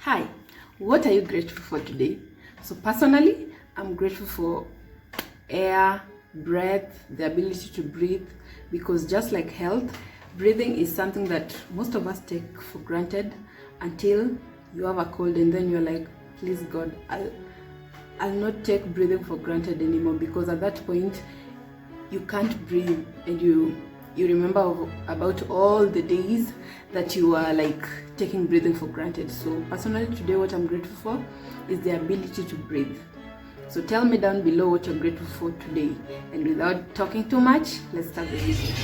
Hi, what are you grateful for today? So personally, I'm grateful for air, breath, the ability to breathe, because just like health, breathing is something that most of us take for granted until you have a cold and then you're like, please God, I'll not take breathing for granted anymore, because at that point you can't breathe and you remember about all the days that you are like taking breathing for granted. So personally today, what I'm grateful for is the ability to breathe. So tell me down below what you're grateful for today, and without talking too much, let's start the video.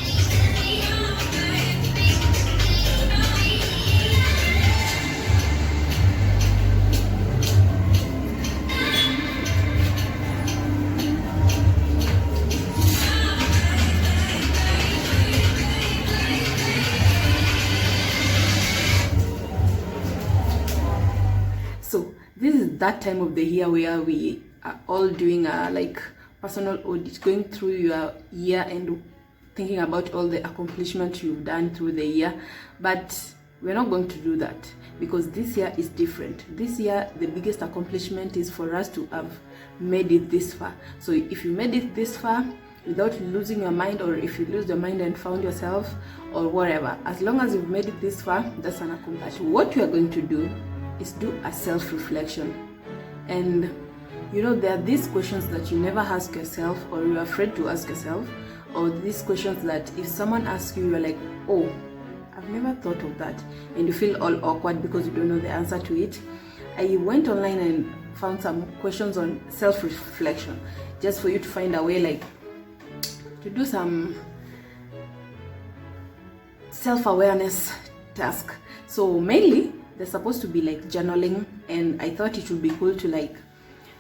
So this is that time of the year where we are all doing a like personal audit, going through your year and thinking about all the accomplishments you've done through the year. But we're not going to do that, because this year is different. This year, the biggest accomplishment is for us to have made it this far. So if you made it this far without losing your mind, or if you lose your mind and found yourself or whatever, as long as you've made it this far, that's an accomplishment. What we are going to do is do a self-reflection. And you know, there are these questions that you never ask yourself, or you're afraid to ask yourself, or these questions that if someone asks you, you're like, oh, I've never thought of that, and you feel all awkward because you don't know the answer to it. I went online and found some questions on self-reflection, just for you to find a way like to do some self-awareness task. So mainly they're supposed to be like journaling, and I thought it would be cool to like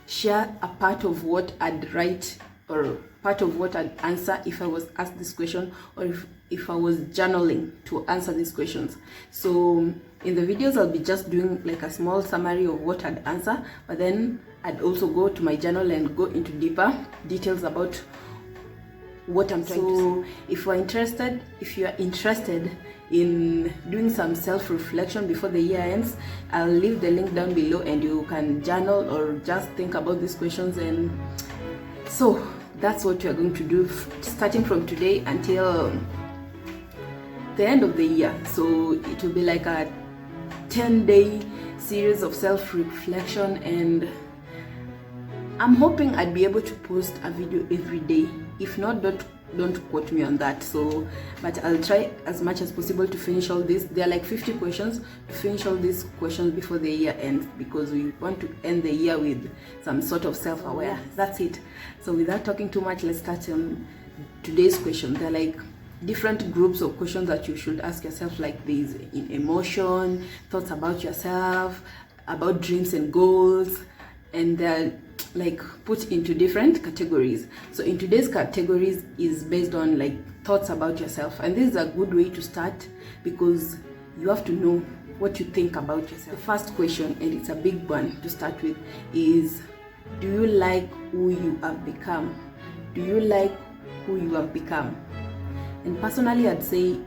share a part of what I'd write or part of what I'd answer if I was asked this question, or if I was journaling to answer these questions. So in the videos I'll be just doing like a small summary of what I'd answer, but then I'd also go to my journal and go into deeper details about what I'm trying to say. If you are interested in doing some self-reflection before the year ends, I'll leave the link down below, and you can journal or just think about these questions. And so that's what you're going to do starting from today until the end of the year. So it will be like a 10-day series of self-reflection, and I'm hoping I'd be able to post a video every day. If not, don't quote me on that. So but I'll try as much as possible to finish all this. There are like 50 questions, to finish all these questions before the year ends, because we want to end the year with some sort of self-awareness. That's it. So without talking too much, let's start on today's question. They're like different groups of questions that you should ask yourself, like these: in emotion, thoughts about yourself, about dreams and goals, and they're like put into different categories. So in today's categories is based on like thoughts about yourself, and this is a good way to start, because you have to know what you think about yourself. The first question, and it's a big one to start with, is: do you like who you have become? Do you like who you have become? And personally, I'd say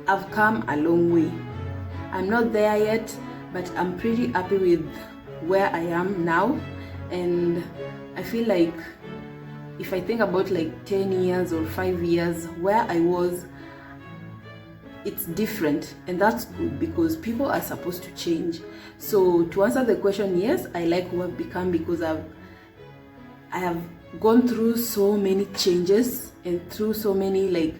I've come a long way. I'm not there yet, but I'm pretty happy with where I am now. And I feel like if I think about like 10 years or 5 years where I was, it's different, and that's good, because people are supposed to change. So to answer the question, yes, I like who I've become, because I have gone through so many changes, and through so many like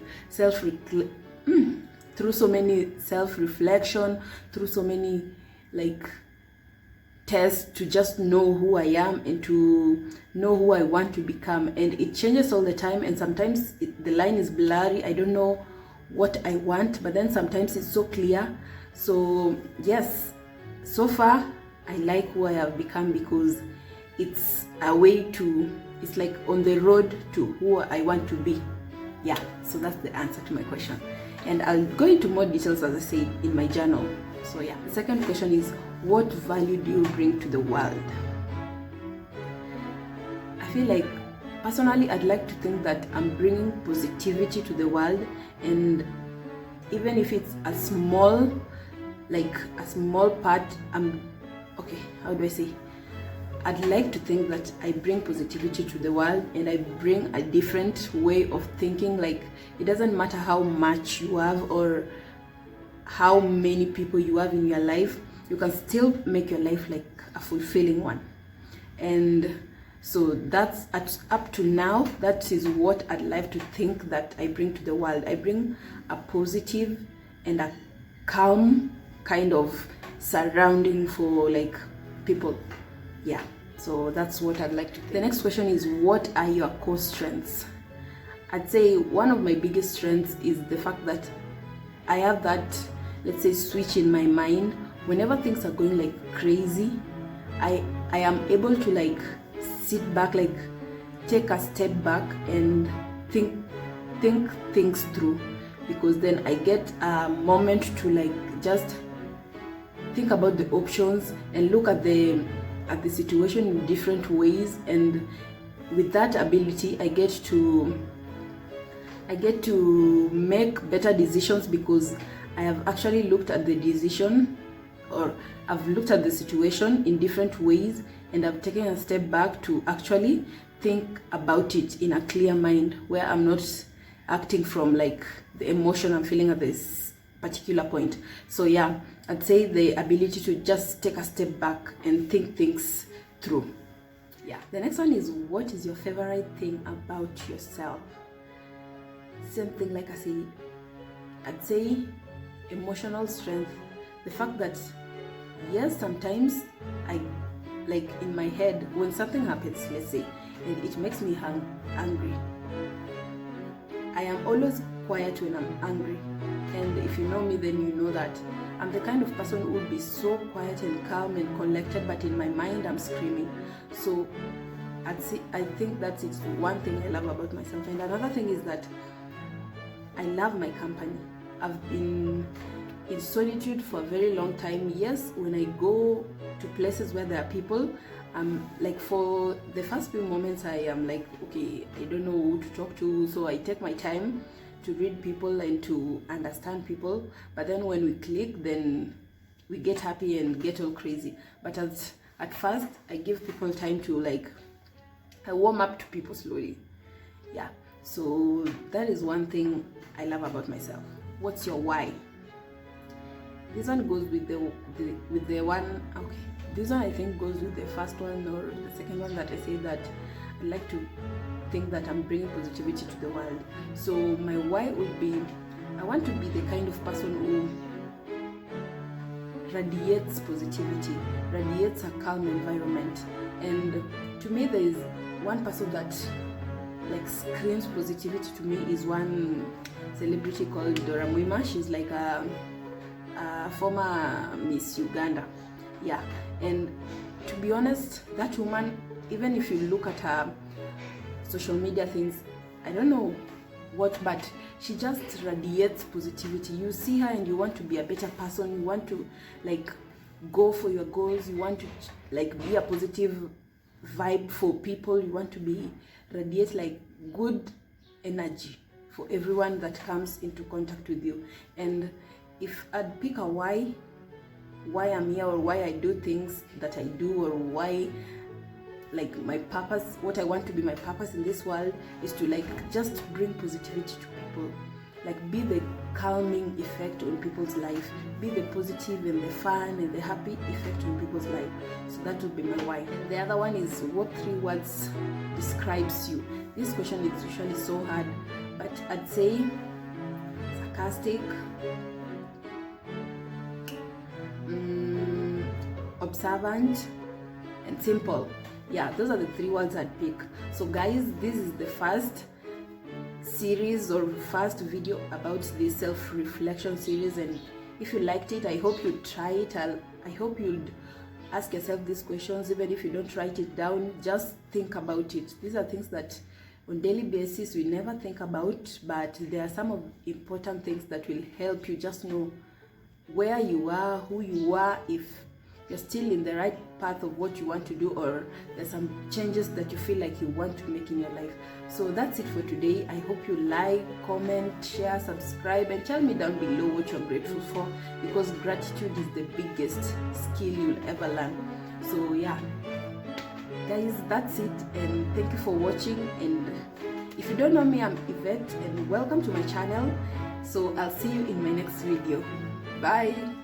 through so many self-reflection, through so many like tests to just know who I am and to know who I want to become. And it changes all the time, and sometimes the line is blurry. I don't know what I want, but then sometimes it's so clear. So yes, so far I like who I have become, because it's a way to, it's like on the road to who I want to be. Yeah, so that's the answer to my question, and I'll go into more details, as I say, in my journal. So yeah, the second question is: what value do you bring to the world? I feel like personally I'd like to think that I'm bringing positivity to the world, and even if it's a small like a small part. Okay, how do I say? I'd like to think that I bring positivity to the world, and I bring a different way of thinking. Like, it doesn't matter how much you have or how many people you have in your life, you can still make your life like a fulfilling one. And so that's up to now, that is what I'd like to think that I bring to the world. I bring a positive and a calm kind of surrounding for like people. Yeah, so that's what I'd like to think. The next question is, what are your core strengths? I'd say one of my biggest strengths is the fact that I have that, let's say, switch in my mind. Whenever things are going like crazy, I am able to like sit back, like take a step back and think things through, because then I get a moment to like just think about the options and look at the situation in different ways. And with that ability, I get to make better decisions, because I have actually looked at the decision, or I've looked at the situation in different ways, and I've taken a step back to actually think about it in a clear mind, where I'm not acting from like the emotion I'm feeling at this particular point. So yeah, I'd say the ability to just take a step back and think things through. Yeah. The next one is, what is your favorite thing about yourself? Same thing, like I say, I'd say emotional strength. The fact that, yes, sometimes I, like in my head, when something happens, let's say, and it makes me angry, I am always quiet when I'm angry. And if you know me, then you know that I'm the kind of person who would be so quiet and calm and collected, but in my mind I'm screaming. So I think that's it, one thing I love about myself. And another thing is that I love my company. I've been in solitude for a very long time. Yes, when I go to places where there are people, like for the first few moments I am like, okay, I don't know who to talk to, so I take my time to read people and to understand people. But then when we click, then we get happy and get all crazy. But at first, I give people time to like, I warm up to people slowly. Yeah, so that is one thing I love about myself. What's your why? This one goes with the one, okay, this one I think goes with the first one or the second one, that I say that I like to think that I'm bringing positivity to the world. So my why would be, I want to be the kind of person who radiates positivity, radiates a calm environment. And to me, there is one person that like screams positivity to me, is one celebrity called Dora Mwima. She's like a former Miss Uganda. Yeah, and to be honest, that woman, even if you look at her social media things, I don't know what, but she just radiates positivity. You see her and you want to be a better person, you want to like go for your goals, you want to like be a positive vibe for people, you want to be radiate like good energy for everyone that comes into contact with you. And if I'd pick a why I'm here, or why I do things that I do, or why, like my purpose, what I want to be my purpose in this world is to like just bring positivity to people, like be the calming effect on people's life, be the positive and the fun and the happy effect on people's life. So that would be my why. And the other one is, what 3 words describes you? This question is usually so hard, but I'd say sarcastic, observant, and simple. Yeah, those are the 3 words I'd pick. So guys, this is the first series or first video about this self-reflection series, and if you liked it, I hope you'd try it. I hope you'd ask yourself these questions. Even if you don't write it down, just think about it. These are things that on daily basis we never think about, but there are some of important things that will help you just know where you are, who you are, if you're still in the right path of what you want to do, or there's some changes that you feel like you want to make in your life. So that's it for today. I hope you like, comment, share, subscribe, and tell me down below what you're grateful for, because gratitude is the biggest skill you'll ever learn. So yeah, guys, that's it, and thank you for watching. And if you don't know me, I'm Yvette, and welcome to my channel. So I'll see you in my next video. Bye.